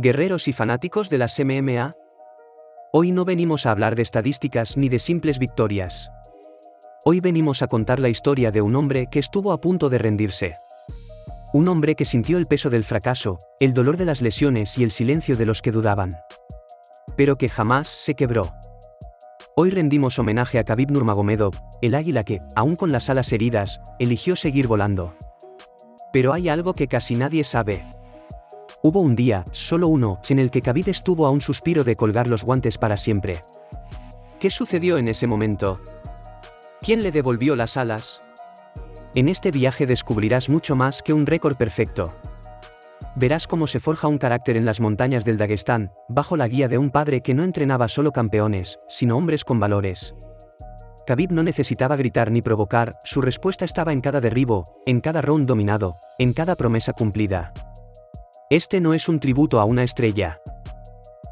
Guerreros y fanáticos de las MMA. Hoy no venimos a hablar de estadísticas ni de simples victorias. Hoy venimos a contar la historia de un hombre que estuvo a punto de rendirse. Un hombre que sintió el peso del fracaso, el dolor de las lesiones y el silencio de los que dudaban. Pero que jamás se quebró. Hoy rendimos homenaje a Khabib Nurmagomedov, el águila que, aún con las alas heridas, eligió seguir volando. Pero hay algo que casi nadie sabe. Hubo un día, solo uno, en el que Khabib estuvo a un suspiro de colgar los guantes para siempre. ¿Qué sucedió en ese momento? ¿Quién le devolvió las alas? En este viaje descubrirás mucho más que un récord perfecto. Verás cómo se forja un carácter en las montañas del Daguestán, bajo la guía de un padre que no entrenaba solo campeones, sino hombres con valores. Khabib no necesitaba gritar ni provocar, su respuesta estaba en cada derribo, en cada round dominado, en cada promesa cumplida. Este no es un tributo a una estrella.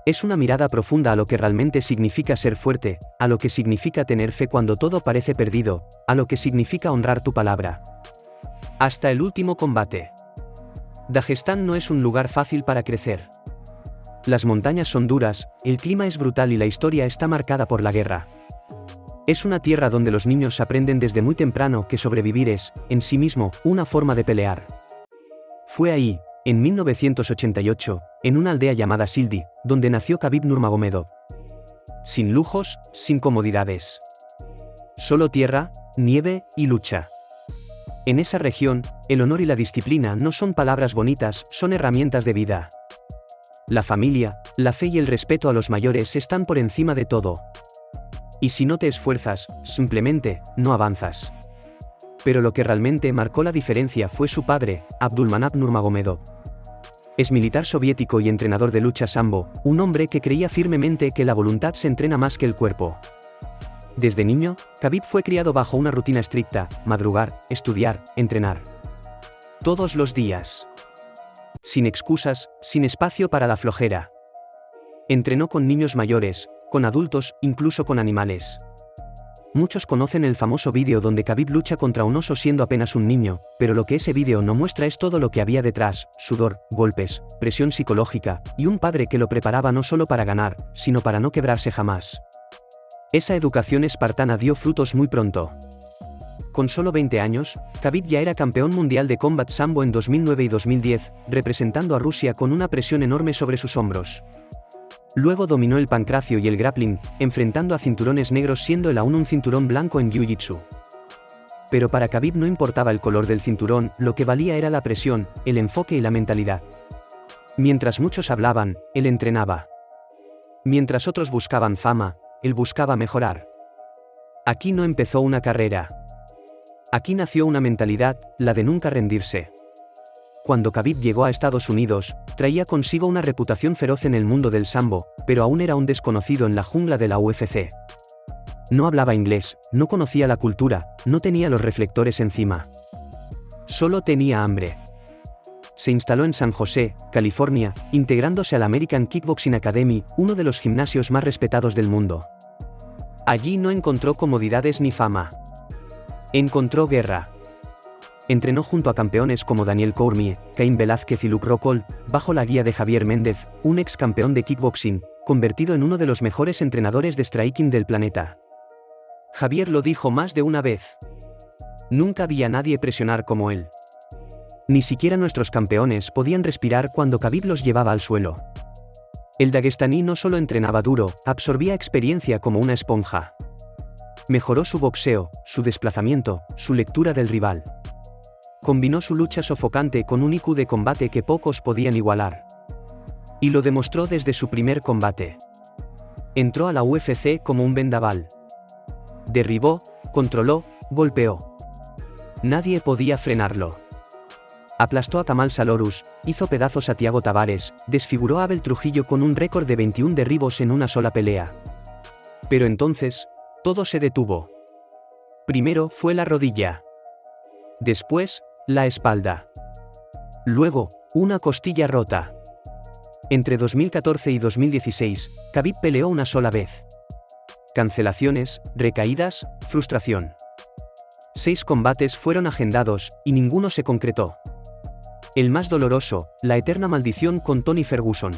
Es una mirada profunda a lo que realmente significa ser fuerte, a lo que significa tener fe cuando todo parece perdido, a lo que significa honrar tu palabra. Hasta el último combate. Dagestán no es un lugar fácil para crecer. Las montañas son duras, el clima es brutal y la historia está marcada por la guerra. Es una tierra donde los niños aprenden desde muy temprano que sobrevivir es, en sí mismo, una forma de pelear. Fue ahí, en 1988, en una aldea llamada Sildi, donde nació Khabib Nurmagomedov. Sin lujos, sin comodidades. Solo tierra, nieve y lucha. En esa región, el honor y la disciplina no son palabras bonitas, son herramientas de vida. La familia, la fe y el respeto a los mayores están por encima de todo. Y si no te esfuerzas, simplemente, no avanzas. Pero lo que realmente marcó la diferencia fue su padre, Abdulmanap Nurmagomedov. Es militar soviético y entrenador de lucha sambo, un hombre que creía firmemente que la voluntad se entrena más que el cuerpo. Desde niño, Khabib fue criado bajo una rutina estricta: madrugar, estudiar, entrenar. Todos los días. Sin excusas, sin espacio para la flojera. Entrenó con niños mayores, con adultos, incluso con animales. Muchos conocen el famoso vídeo donde Khabib lucha contra un oso siendo apenas un niño, pero lo que ese vídeo no muestra es todo lo que había detrás: sudor, golpes, presión psicológica, y un padre que lo preparaba no solo para ganar, sino para no quebrarse jamás. Esa educación espartana dio frutos muy pronto. Con solo 20 años, Khabib ya era campeón mundial de Combat Sambo en 2009 y 2010, representando a Rusia con una presión enorme sobre sus hombros. Luego dominó el pancracio y el grappling, enfrentando a cinturones negros siendo él aún un cinturón blanco en Jiu-Jitsu. Pero para Khabib no importaba el color del cinturón, lo que valía era la presión, el enfoque y la mentalidad. Mientras muchos hablaban, él entrenaba. Mientras otros buscaban fama, él buscaba mejorar. Aquí no empezó una carrera. Aquí nació una mentalidad, la de nunca rendirse. Cuando Khabib llegó a Estados Unidos, traía consigo una reputación feroz en el mundo del sambo, pero aún era un desconocido en la jungla de la UFC. No hablaba inglés, no conocía la cultura, no tenía los reflectores encima. Solo tenía hambre. Se instaló en San José, California, integrándose a la American Kickboxing Academy, uno de los gimnasios más respetados del mundo. Allí no encontró comodidades ni fama. Encontró guerra. Entrenó junto a campeones como Daniel Cormier, Cain Velázquez y Luke Rockhold, bajo la guía de Javier Méndez, un ex campeón de kickboxing, convertido en uno de los mejores entrenadores de striking del planeta. Javier lo dijo más de una vez. Nunca vi a nadie presionar como él. Ni siquiera nuestros campeones podían respirar cuando Khabib los llevaba al suelo. El daguestaní no solo entrenaba duro, absorbía experiencia como una esponja. Mejoró su boxeo, su desplazamiento, su lectura del rival. Combinó su lucha sofocante con un IQ de combate que pocos podían igualar. Y lo demostró desde su primer combate. Entró a la UFC como un vendaval. Derribó, controló, golpeó. Nadie podía frenarlo. Aplastó a Kamal Salorus, hizo pedazos a Thiago Tavares, desfiguró a Abel Trujillo con un récord de 21 derribos en una sola pelea. Pero entonces, todo se detuvo. Primero fue la rodilla. Después, la espalda. Luego, una costilla rota. Entre 2014 y 2016, Khabib peleó una sola vez. Cancelaciones, recaídas, frustración. 6 combates fueron agendados, y ninguno se concretó. El más doloroso, la eterna maldición con Tony Ferguson.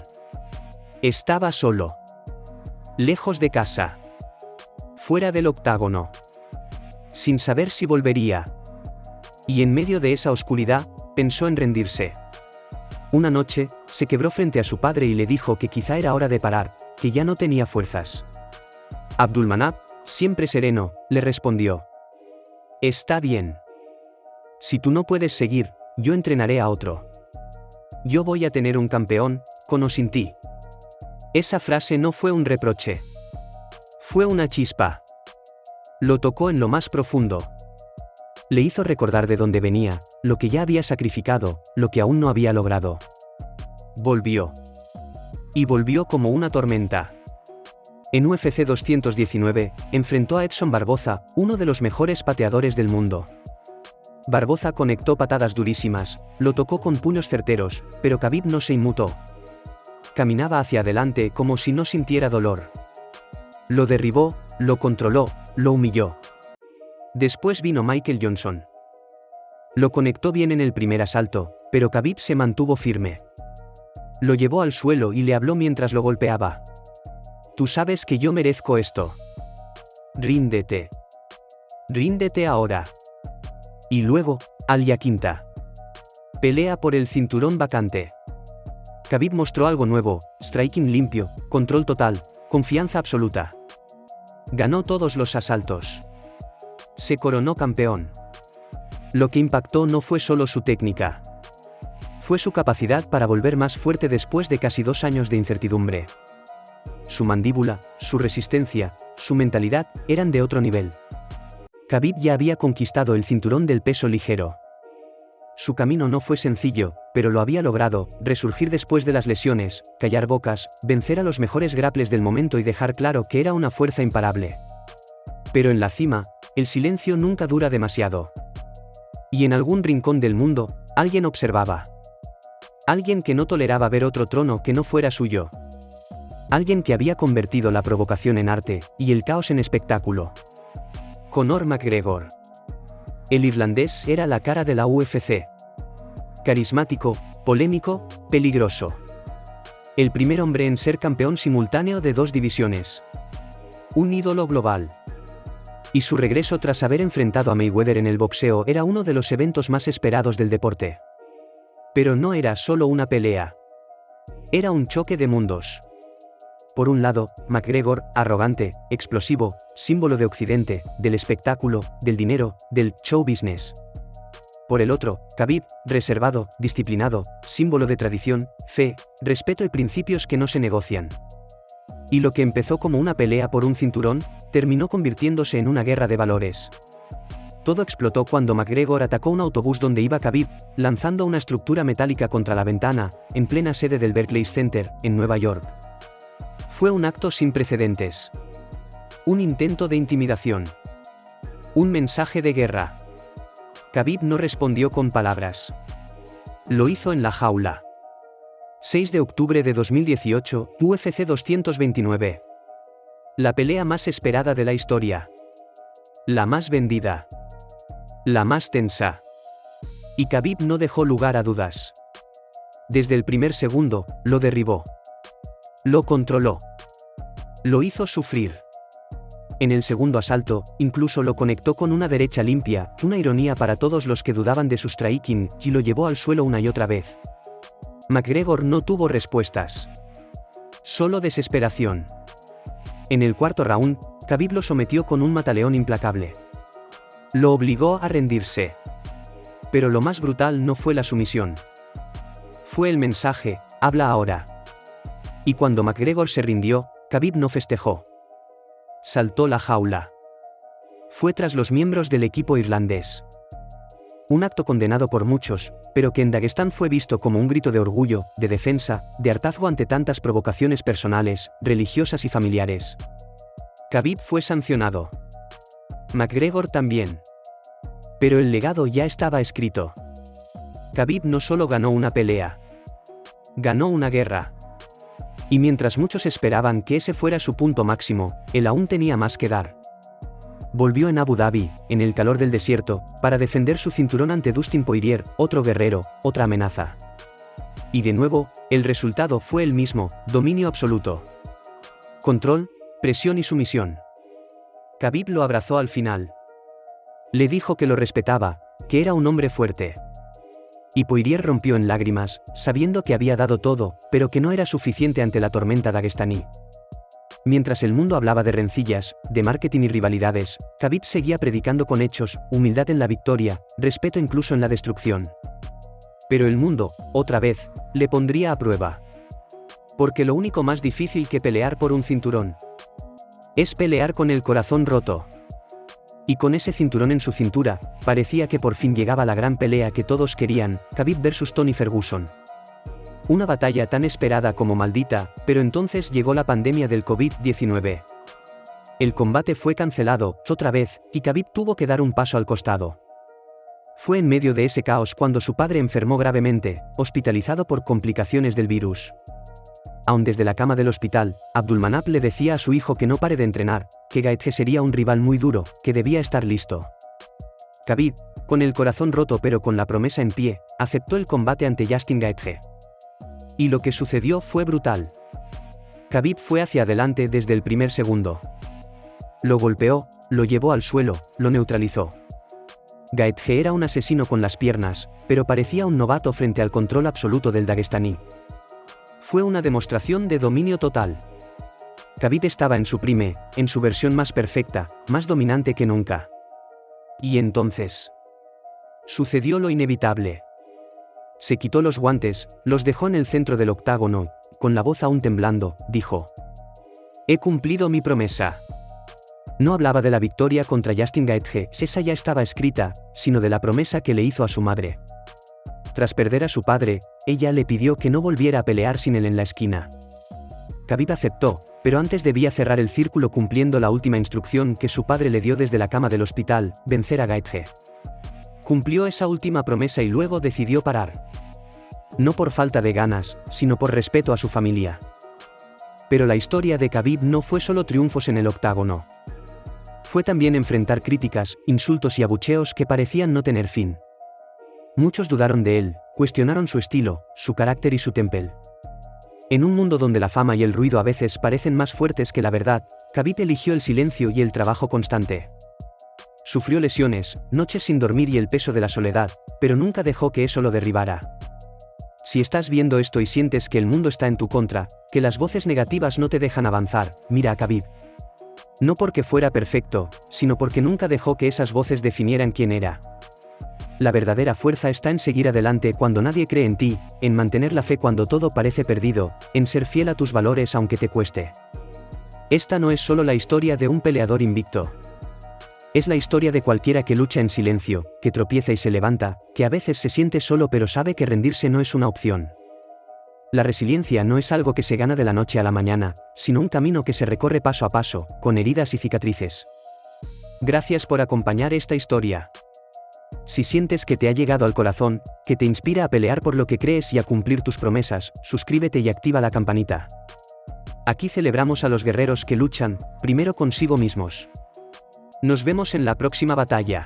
Estaba solo. Lejos de casa. Fuera del octágono. Sin saber si volvería. Y en medio de esa oscuridad, pensó en rendirse. Una noche, se quebró frente a su padre y le dijo que quizá era hora de parar, que ya no tenía fuerzas. Abdulmanap, siempre sereno, le respondió: «Está bien. Si tú no puedes seguir, yo entrenaré a otro. Yo voy a tener un campeón, con o sin ti». Esa frase no fue un reproche. Fue una chispa. Lo tocó en lo más profundo. Le hizo recordar de dónde venía, lo que ya había sacrificado, lo que aún no había logrado. Volvió. Y volvió como una tormenta. En UFC 219, enfrentó a Edson Barboza, uno de los mejores pateadores del mundo. Barboza conectó patadas durísimas, lo tocó con puños certeros, pero Khabib no se inmutó. Caminaba hacia adelante como si no sintiera dolor. Lo derribó, lo controló, lo humilló. Después vino Michael Johnson. Lo conectó bien en el primer asalto, pero Khabib se mantuvo firme. Lo llevó al suelo y le habló mientras lo golpeaba. «Tú sabes que yo merezco esto. Ríndete. Ríndete ahora». Y luego, Al Iaquinta. Pelea por el cinturón vacante. Khabib mostró algo nuevo: striking limpio, control total, confianza absoluta. Ganó todos los asaltos. Se coronó campeón. Lo que impactó no fue solo su técnica. Fue su capacidad para volver más fuerte después de casi 2 años de incertidumbre. Su mandíbula, su resistencia, su mentalidad, eran de otro nivel. Khabib ya había conquistado el cinturón del peso ligero. Su camino no fue sencillo, pero lo había logrado: resurgir después de las lesiones, callar bocas, vencer a los mejores grapples del momento y dejar claro que era una fuerza imparable. Pero en la cima, el silencio nunca dura demasiado. Y en algún rincón del mundo, alguien observaba. Alguien que no toleraba ver otro trono que no fuera suyo. Alguien que había convertido la provocación en arte, y el caos en espectáculo. Conor McGregor. El irlandés era la cara de la UFC. Carismático, polémico, peligroso. El primer hombre en ser campeón simultáneo de 2 divisiones. Un ídolo global. Y su regreso tras haber enfrentado a Mayweather en el boxeo era uno de los eventos más esperados del deporte. Pero no era solo una pelea. Era un choque de mundos. Por un lado, McGregor, arrogante, explosivo, símbolo de Occidente, del espectáculo, del dinero, del show business. Por el otro, Khabib, reservado, disciplinado, símbolo de tradición, fe, respeto y principios que no se negocian. Y lo que empezó como una pelea por un cinturón, terminó convirtiéndose en una guerra de valores. Todo explotó cuando McGregor atacó un autobús donde iba Khabib, lanzando una estructura metálica contra la ventana, en plena sede del Barclays Center, en Nueva York. Fue un acto sin precedentes. Un intento de intimidación. Un mensaje de guerra. Khabib no respondió con palabras. Lo hizo en la jaula. 6 de octubre de 2018, UFC 229. La pelea más esperada de la historia. La más vendida. La más tensa. Y Khabib no dejó lugar a dudas. Desde el primer segundo, lo derribó. Lo controló. Lo hizo sufrir. En el segundo asalto, incluso lo conectó con una derecha limpia, una ironía para todos los que dudaban de su striking, y lo llevó al suelo una y otra vez. McGregor no tuvo respuestas. Solo desesperación. En el cuarto round, Khabib lo sometió con un mataleón implacable. Lo obligó a rendirse. Pero lo más brutal no fue la sumisión. Fue el mensaje: habla ahora. Y cuando McGregor se rindió, Khabib no festejó. Saltó la jaula. Fue tras los miembros del equipo irlandés. Un acto condenado por muchos, pero que en Daguestán fue visto como un grito de orgullo, de defensa, de hartazgo ante tantas provocaciones personales, religiosas y familiares. Khabib fue sancionado. McGregor también. Pero el legado ya estaba escrito. Khabib no solo ganó una pelea, ganó una guerra. Y mientras muchos esperaban que ese fuera su punto máximo, él aún tenía más que dar. Volvió en Abu Dhabi, en el calor del desierto, para defender su cinturón ante Dustin Poirier, otro guerrero, otra amenaza. Y de nuevo, el resultado fue el mismo, dominio absoluto. Control, presión y sumisión. Khabib lo abrazó al final. Le dijo que lo respetaba, que era un hombre fuerte. Y Poirier rompió en lágrimas, sabiendo que había dado todo, pero que no era suficiente ante la tormenta daguestaní. Mientras el mundo hablaba de rencillas, de marketing y rivalidades, Khabib seguía predicando con hechos, humildad en la victoria, respeto incluso en la destrucción. Pero el mundo, otra vez, le pondría a prueba. Porque lo único más difícil que pelear por un cinturón es pelear con el corazón roto. Y con ese cinturón en su cintura, parecía que por fin llegaba la gran pelea que todos querían, Khabib vs Tony Ferguson. Una batalla tan esperada como maldita, pero entonces llegó la pandemia del COVID-19. El combate fue cancelado, otra vez, y Khabib tuvo que dar un paso al costado. Fue en medio de ese caos cuando su padre enfermó gravemente, hospitalizado por complicaciones del virus. Aún desde la cama del hospital, Abdulmanap le decía a su hijo que no pare de entrenar, que Gaethje sería un rival muy duro, que debía estar listo. Khabib, con el corazón roto pero con la promesa en pie, aceptó el combate ante Justin Gaethje. Y lo que sucedió fue brutal. Khabib fue hacia adelante desde el primer segundo. Lo golpeó, lo llevó al suelo, lo neutralizó. Gaethje era un asesino con las piernas, pero parecía un novato frente al control absoluto del daguestaní. Fue una demostración de dominio total. Khabib estaba en su prime, en su versión más perfecta, más dominante que nunca. Y entonces sucedió lo inevitable. Se quitó los guantes, los dejó en el centro del octágono, con la voz aún temblando, dijo: «He cumplido mi promesa». No hablaba de la victoria contra Justin Gaethje, esa ya estaba escrita, sino de la promesa que le hizo a su madre. Tras perder a su padre, ella le pidió que no volviera a pelear sin él en la esquina. Khabib aceptó, pero antes debía cerrar el círculo cumpliendo la última instrucción que su padre le dio desde la cama del hospital, vencer a Gaethje. Cumplió esa última promesa y luego decidió parar. No por falta de ganas, sino por respeto a su familia. Pero la historia de Khabib no fue solo triunfos en el octágono. Fue también enfrentar críticas, insultos y abucheos que parecían no tener fin. Muchos dudaron de él, cuestionaron su estilo, su carácter y su temple. En un mundo donde la fama y el ruido a veces parecen más fuertes que la verdad, Khabib eligió el silencio y el trabajo constante. Sufrió lesiones, noches sin dormir y el peso de la soledad, pero nunca dejó que eso lo derribara. Si estás viendo esto y sientes que el mundo está en tu contra, que las voces negativas no te dejan avanzar, mira a Khabib. No porque fuera perfecto, sino porque nunca dejó que esas voces definieran quién era. La verdadera fuerza está en seguir adelante cuando nadie cree en ti, en mantener la fe cuando todo parece perdido, en ser fiel a tus valores aunque te cueste. Esta no es solo la historia de un peleador invicto. Es la historia de cualquiera que lucha en silencio, que tropieza y se levanta, que a veces se siente solo pero sabe que rendirse no es una opción. La resiliencia no es algo que se gana de la noche a la mañana, sino un camino que se recorre paso a paso, con heridas y cicatrices. Gracias por acompañar esta historia. Si sientes que te ha llegado al corazón, que te inspira a pelear por lo que crees y a cumplir tus promesas, suscríbete y activa la campanita. Aquí celebramos a los guerreros que luchan, primero consigo mismos. Nos vemos en la próxima batalla.